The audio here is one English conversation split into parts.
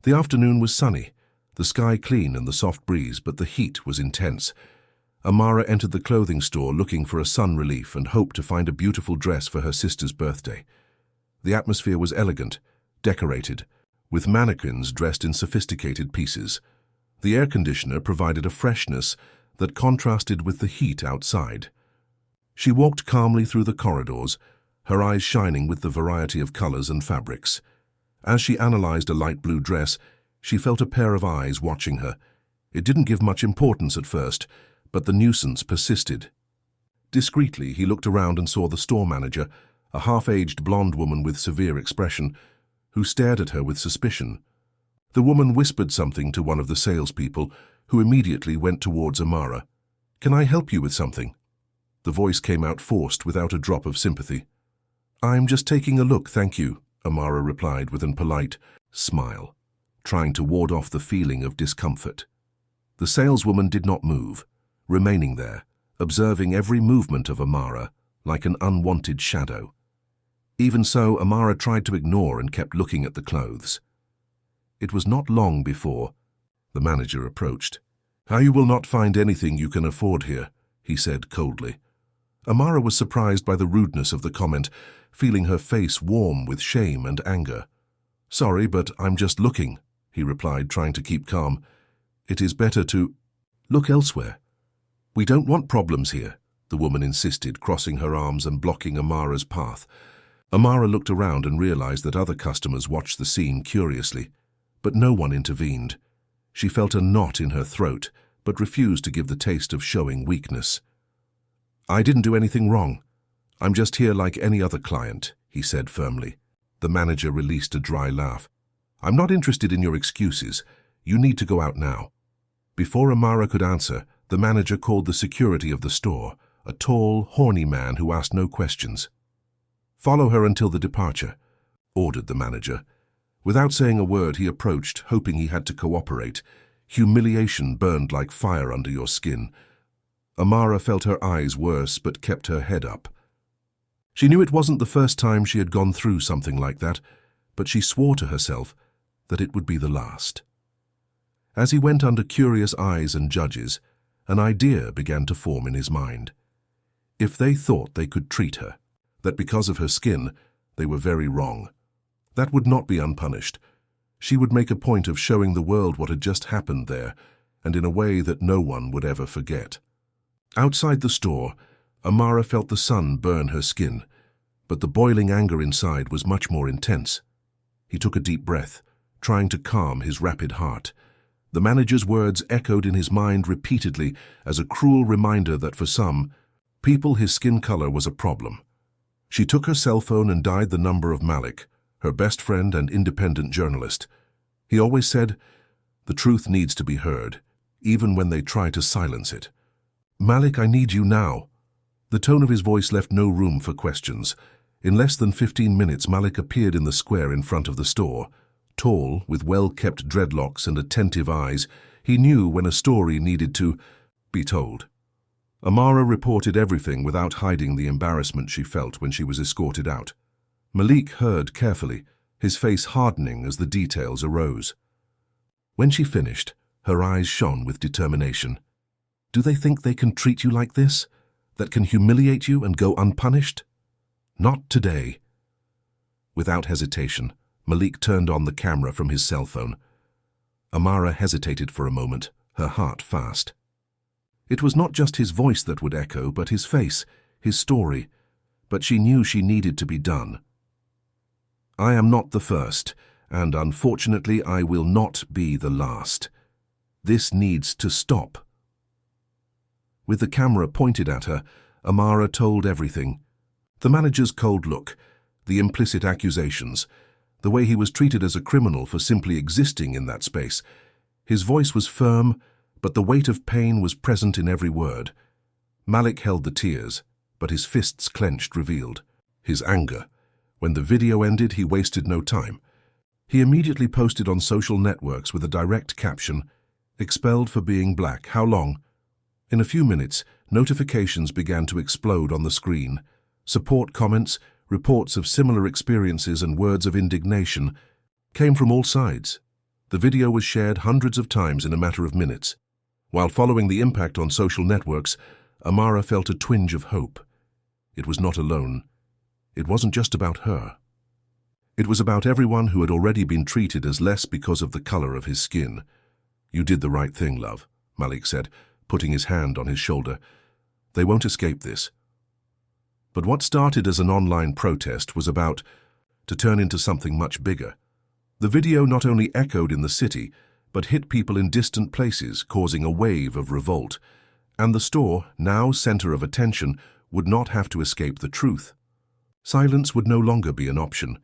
The afternoon was sunny, the sky clean and the soft breeze, but the heat was intense. Amara entered the clothing store looking for a sun relief and hoped to find a beautiful dress for her sister's birthday. The atmosphere was elegant, decorated, with mannequins dressed in sophisticated pieces. The air conditioner provided a freshness that contrasted with the heat outside. She walked calmly through the corridors, her eyes shining with the variety of colors and fabrics. As she analyzed a light blue dress, she felt a pair of eyes watching her. It didn't give much importance at first, but the nuisance persisted. Discreetly, he looked around and saw the store manager, a half-aged blonde woman with severe expression, who stared at her with suspicion. The woman whispered something to one of the salespeople, who immediately went towards Amara. "Can I help you with something?" The voice came out forced without a drop of sympathy. "I'm just taking a look, thank you," Amara replied with a polite smile, trying to ward off the feeling of discomfort. The saleswoman did not move, remaining there, observing every movement of Amara like an unwanted shadow. Even so, Amara tried to ignore and kept looking at the clothes. It was not long before the manager approached. "You will not find anything you can afford here," he said coldly. Amara was surprised by the rudeness of the comment, feeling her face warm with shame and anger. "Sorry, but I'm just looking," he replied, trying to keep calm. "It is better to look elsewhere." "We don't want problems here," the woman insisted, crossing her arms and blocking Amara's path. Amara looked around and realized that other customers watched the scene curiously, but no one intervened. She felt a knot in her throat, but refused to give the taste of showing weakness. "I didn't do anything wrong. I'm just here like any other client," he said firmly. The manager released a dry laugh. "I'm not interested in your excuses. You need to go out now." Before Amara could answer, the manager called the security of the store, a tall, horny man who asked no questions. "Follow her until the departure," ordered the manager. Without saying a word, he approached, hoping he had to cooperate. Humiliation burned like fire under your skin. Amara felt her eyes worse but kept her head up. She knew it wasn't the first time she had gone through something like that, but she swore to herself that it would be the last. As he went under curious eyes and judges, an idea began to form in his mind. If they thought they could treat her, that because of her skin, they were very wrong. That would not be unpunished. She would make a point of showing the world what had just happened there, and in a way that no one would ever forget. Outside the store, Amara felt the sun burn her skin, but the boiling anger inside was much more intense. He took a deep breath, trying to calm his rapid heart. The manager's words echoed in his mind repeatedly as a cruel reminder that for some people his skin color was a problem. She took her cell phone and dialed the number of Malik, her best friend and independent journalist. He always said, "The truth needs to be heard, even when they try to silence it." "Malik, I need you now." The tone of his voice left no room for questions. In less than 15 minutes, Malik appeared in the square in front of the store. Tall, with well-kept dreadlocks and attentive eyes, he knew when a story needed to be told. Amara reported everything without hiding the embarrassment she felt when she was escorted out. Malik heard carefully, his face hardening as the details arose. When she finished, her eyes shone with determination. "Do they think they can treat you like this? That can humiliate you and go unpunished? Not today." Without hesitation, Malik turned on the camera from his cell phone. Amara hesitated for a moment, her heart fast. It was not just his voice that would echo, but his face, his story. But she knew she needed to be done. "I am not the first, and unfortunately I will not be the last. This needs to stop." With the camera pointed at her, Amara told everything. The manager's cold look, the implicit accusations, the way he was treated as a criminal for simply existing in that space. His voice was firm, but the weight of pain was present in every word. Malik held the tears, but his fists clenched revealed his anger. When the video ended, he wasted no time. He immediately posted on social networks with a direct caption, "Expelled for being black. How long?" In a few minutes, notifications began to explode on the screen. Support comments, reports of similar experiences and words of indignation came from all sides. The video was shared hundreds of times in a matter of minutes. While following the impact on social networks, Amara felt a twinge of hope. It was not alone. It wasn't just about her. It was about everyone who had already been treated as less because of the color of his skin. "You did the right thing, love," Malik said, putting his hand on his shoulder. "They won't escape this." But what started as an online protest was about to turn into something much bigger. The video not only echoed in the city, but hit people in distant places, causing a wave of revolt. And the store, now center of attention, would not have to escape the truth. Silence would no longer be an option.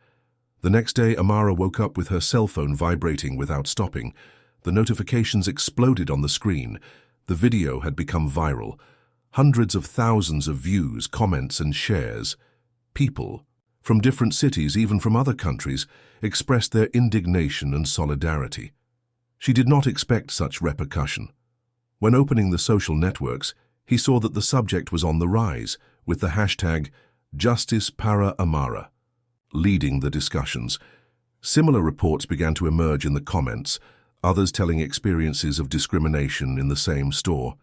The next day, Amara woke up with her cell phone vibrating without stopping. The notifications exploded on the screen. The video had become viral. Hundreds of thousands of views, comments, and shares. People, from different cities, even from other countries, expressed their indignation and solidarity. She did not expect such repercussion. When opening the social networks, he saw that the subject was on the rise, with the hashtag Justice para Amara leading the discussions. Similar reports began to emerge in the comments, others telling experiences of discrimination in the same store.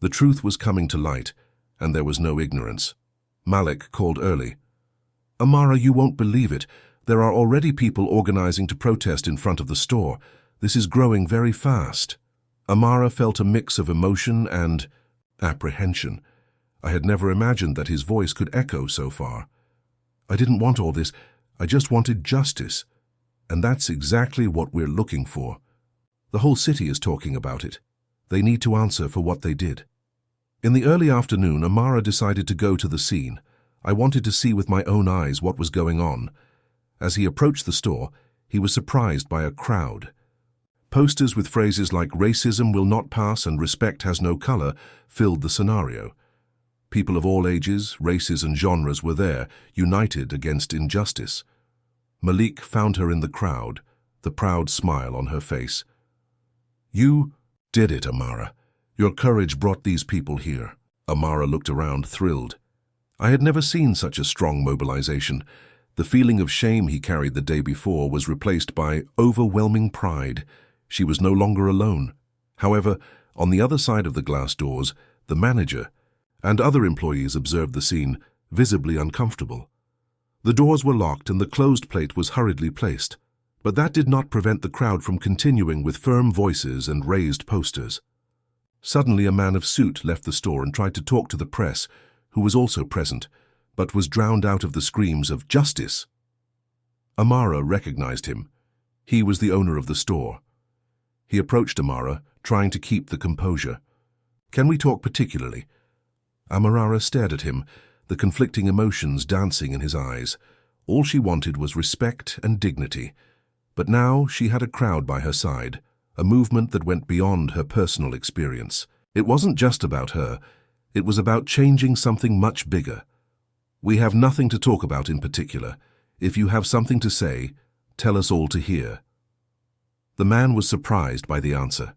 The truth was coming to light, and there was no ignorance. Malik called early. "Amara, you won't believe it. There are already people organizing to protest in front of the store. This is growing very fast." Amara felt a mix of emotion and apprehension. I had never imagined that his voice could echo so far. "I didn't want all this. I just wanted justice. And that's exactly what we're looking for. The whole city is talking about it. They need to answer for what they did." In the early afternoon, Amara decided to go to the scene. I wanted to see with my own eyes what was going on. As he approached the store, he was surprised by a crowd. Posters with phrases like "racism will not pass" and "respect has no color" filled the scenario. People of all ages, races, and genres were there, united against injustice. Malik found her in the crowd, the proud smile on her face. "You did it, Amara. Your courage brought these people here." Amara looked around, thrilled. I had never seen such a strong mobilization. The feeling of shame he carried the day before was replaced by overwhelming pride. She was no longer alone. However, on the other side of the glass doors, the manager and other employees observed the scene, visibly uncomfortable. The doors were locked and the closed plate was hurriedly placed, but that did not prevent the crowd from continuing with firm voices and raised posters. Suddenly, a man of suit left the store and tried to talk to the press, who was also present, but was drowned out of the screams of "Justice!" Amara recognized him. He was the owner of the store. He approached Amara, trying to keep the composure. "Can we talk particularly?" Amara stared at him, the conflicting emotions dancing in his eyes. All she wanted was respect and dignity. But now she had a crowd by her side, a movement that went beyond her personal experience. It wasn't just about her. It was about changing something much bigger. "We have nothing to talk about in particular. If you have something to say, tell us all to hear." The man was surprised by the answer.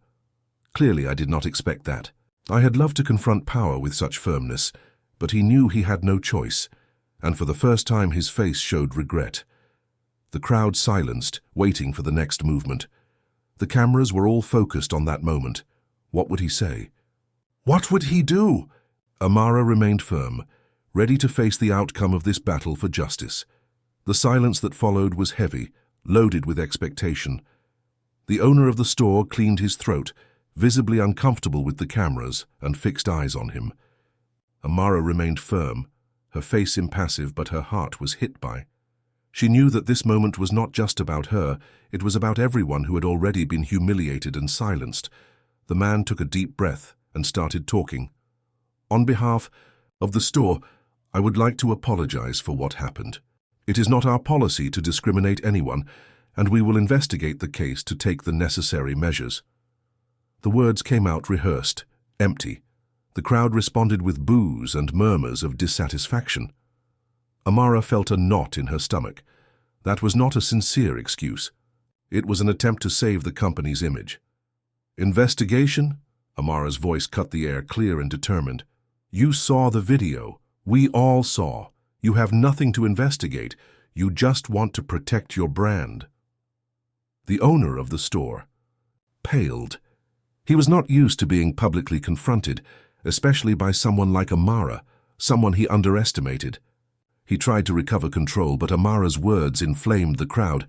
Clearly, I did not expect that. I had loved to confront power with such firmness, but he knew he had no choice, and for the first time his face showed regret. The crowd silenced, waiting for the next movement. The cameras were all focused on that moment. What would he say? What would he do? Amara remained firm, ready to face the outcome of this battle for justice. The silence that followed was heavy, loaded with expectation. The owner of the store cleaned his throat, visibly uncomfortable with the cameras, and fixed eyes on him. Amara remained firm, her face impassive, but her heart was hit by. She knew that this moment was not just about her, it was about everyone who had already been humiliated and silenced. The man took a deep breath and started talking. "On behalf of the store, I would like to apologize for what happened. It is not our policy to discriminate anyone, and we will investigate the case to take the necessary measures." The words came out rehearsed, empty. The crowd responded with boos and murmurs of dissatisfaction. Amara felt a knot in her stomach. That was not a sincere excuse. It was an attempt to save the company's image. "Investigation?" Amara's voice cut the air, clear and determined. "You saw the video. We all saw. You have nothing to investigate. You just want to protect your brand." The owner of the store paled. He was not used to being publicly confronted, especially by someone like Amara, someone he underestimated. He tried to recover control, but Amara's words inflamed the crowd.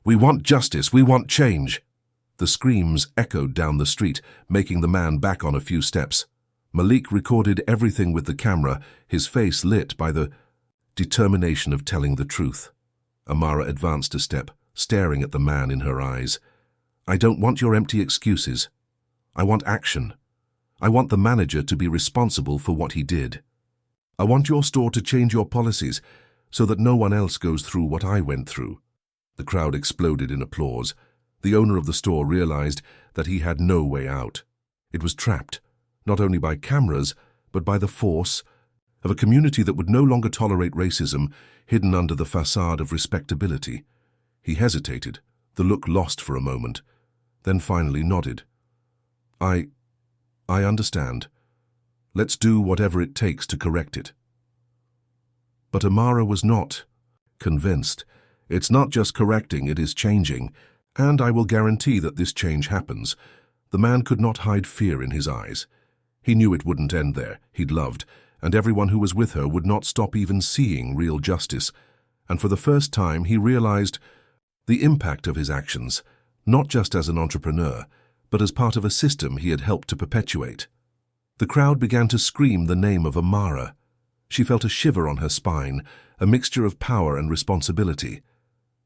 "We want justice, we want change." The screams echoed down the street, making the man back on a few steps. Malik recorded everything with the camera, his face lit by the determination of telling the truth. Amara advanced a step, staring at the man in her eyes. "I don't want your empty excuses. I want action. I want the manager to be responsible for what he did. I want your store to change your policies so that no one else goes through what I went through." The crowd exploded in applause. The owner of the store realized that he had no way out. It was trapped, not only by cameras, but by the force of a community that would no longer tolerate racism hidden under the facade of respectability. He hesitated, the look lost for a moment, then finally nodded. I understand. Let's do whatever it takes to correct it." But Amara was not convinced. "It's not just correcting, it is changing, and I will guarantee that this change happens." The man could not hide fear in his eyes. He knew it wouldn't end there. He'd loved, and everyone who was with her would not stop even seeing real justice. And for the first time, he realized the impact of his actions, not just as an entrepreneur, but as part of a system he had helped to perpetuate. The crowd began to scream the name of Amara. She felt a shiver on her spine, a mixture of power and responsibility.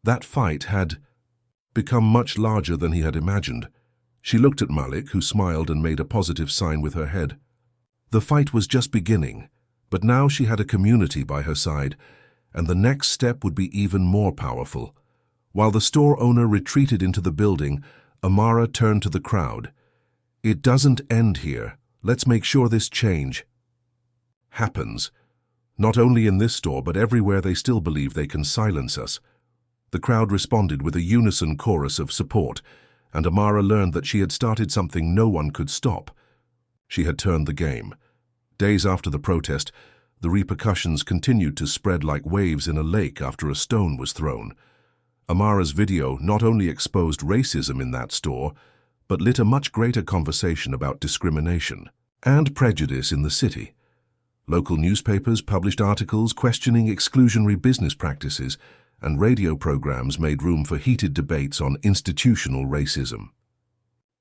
That fight had become much larger than he had imagined. She looked at Malik, who smiled and made a positive sign with her head. The fight was just beginning, but now she had a community by her side, and the next step would be even more powerful. While the store owner retreated into the building, Amara turned to the crowd. "It doesn't end here. Let's make sure this change happens. Not only in this store, but everywhere they still believe they can silence us." The crowd responded with a unison chorus of support, and Amara learned that she had started something no one could stop. She had turned the game. Days after the protest, the repercussions continued to spread like waves in a lake after a stone was thrown. Amara's video not only exposed racism in that store, but lit a much greater conversation about discrimination and prejudice in the city. Local newspapers published articles questioning exclusionary business practices, and radio programs made room for heated debates on institutional racism.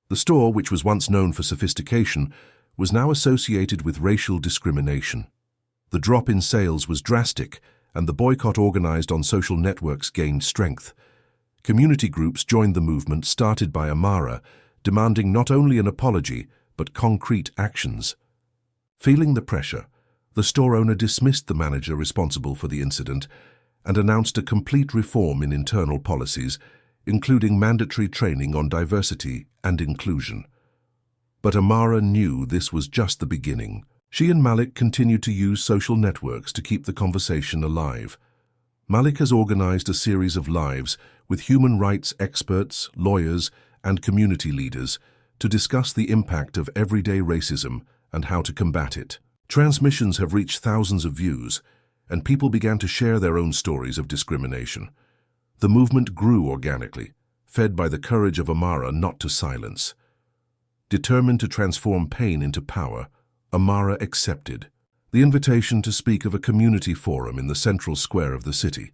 The store, which was once known for sophistication, was now associated with racial discrimination. The drop in sales was drastic, and the boycott organized on social networks gained strength. Community groups joined the movement started by Amara, demanding not only an apology, but concrete actions. Feeling the pressure, the store owner dismissed the manager responsible for the incident and announced a complete reform in internal policies, including mandatory training on diversity and inclusion. But Amara knew this was just the beginning. She and Malik continued to use social networks to keep the conversation alive. Malik has organized a series of lives with human rights experts, lawyers, and community leaders to discuss the impact of everyday racism and how to combat it. Transmissions have reached thousands of views, and people began to share their own stories of discrimination. The movement grew organically, fed by the courage of Amara not to silence. Determined to transform pain into power, Amara accepted the invitation to speak of a community forum in the central square of the city.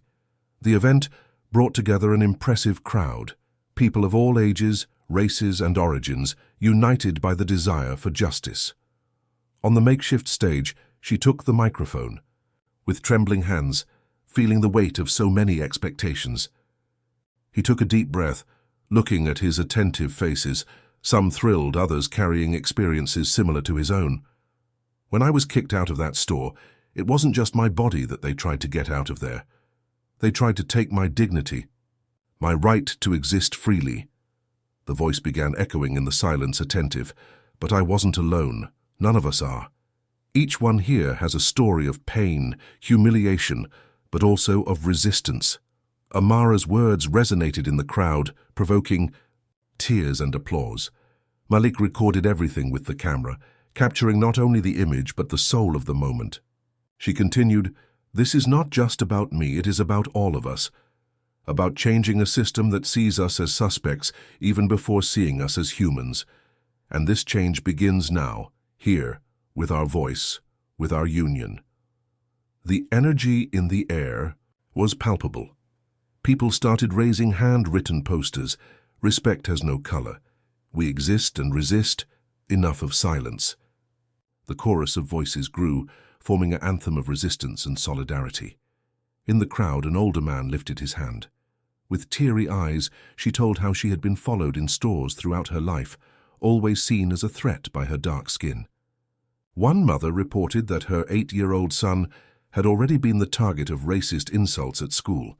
The event brought together an impressive crowd, people of all ages, races, and origins, united by the desire for justice. On the makeshift stage, she took the microphone, with trembling hands, feeling the weight of so many expectations. He took a deep breath, looking at his attentive faces, some thrilled, others carrying experiences similar to his own. "When I was kicked out of that store, it wasn't just my body that they tried to get out of there. They tried to take my dignity, my right to exist freely." The voice began echoing in the silence, attentive. "But I wasn't alone. None of us are. Each one here has a story of pain, humiliation, but also of resistance." Amara's words resonated in the crowd, provoking tears and applause. Malik recorded everything with the camera, capturing not only the image but the soul of the moment. She continued, "This is not just about me, it is about all of us. about changing a system that sees us as suspects even before seeing us as humans. And this change begins now, here, with our voice, with our union. The energy in the air was palpable. People started raising handwritten posters. Respect has no color. We exist and resist. Enough of silence. The chorus of voices grew, forming an anthem of resistance and solidarity. In the crowd, an older man lifted his hand. With teary eyes, she told how she had been followed in stores throughout her life, always seen as a threat by her dark skin. One mother reported that her 8-year-old son had already been the target of racist insults at school.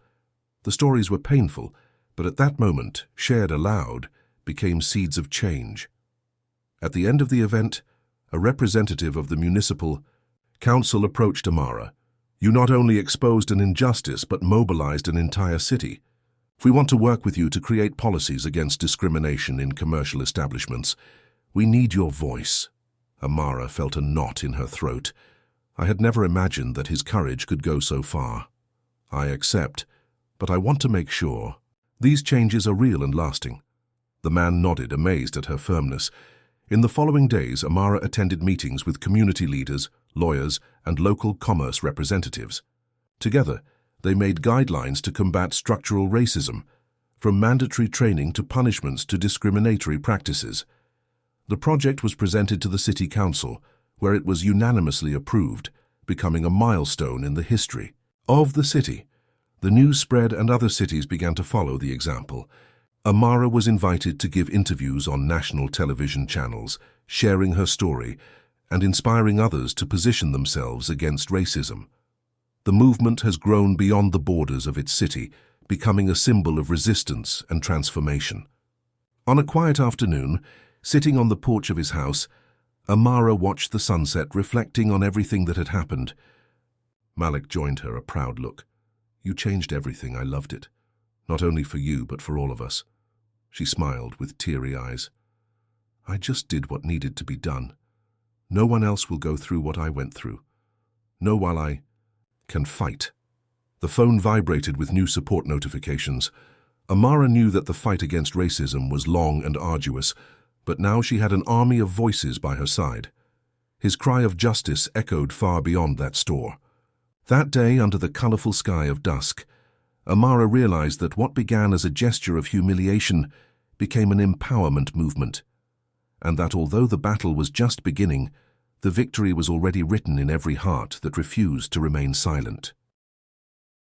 The stories were painful, but at that moment, shared aloud, became seeds of change. At the end of the event, a representative of the municipal council approached Amara. "You not only exposed an injustice but mobilized an entire city. We want to work with you to create policies against discrimination in commercial establishments. We need your voice." Amara felt a knot in her throat. I had never imagined that his courage could go so far. "I accept, but I want to make sure. These changes are real and lasting." The man nodded, amazed at her firmness. In the following days, Amara attended meetings with community leaders, lawyers, and local commerce representatives. Together, they made guidelines to combat structural racism, from mandatory training to punishments to discriminatory practices. The project was presented to the city council, where it was unanimously approved, becoming a milestone in the history of the city. The news spread and other cities began to follow the example. Amara was invited to give interviews on national television channels, sharing her story and inspiring others to position themselves against racism. The movement has grown beyond the borders of its city, becoming a symbol of resistance and transformation. On a quiet afternoon, sitting on the porch of his house, Amara watched the sunset, reflecting on everything that had happened. Malik joined her, a proud look. "You changed everything. I loved it. Not only for you, but for all of us." She smiled with teary eyes. "I just did what needed to be done. No one else will go through what I went through. No, while I can fight." The phone vibrated with new support notifications. Amara knew that the fight against racism was long and arduous, but now she had an army of voices by her side. His cry of justice echoed far beyond that store. That day, under the colorful sky of dusk, Amara realized that what began as a gesture of humiliation became an empowerment movement, and that although the battle was just beginning, the victory was already written in every heart that refused to remain silent.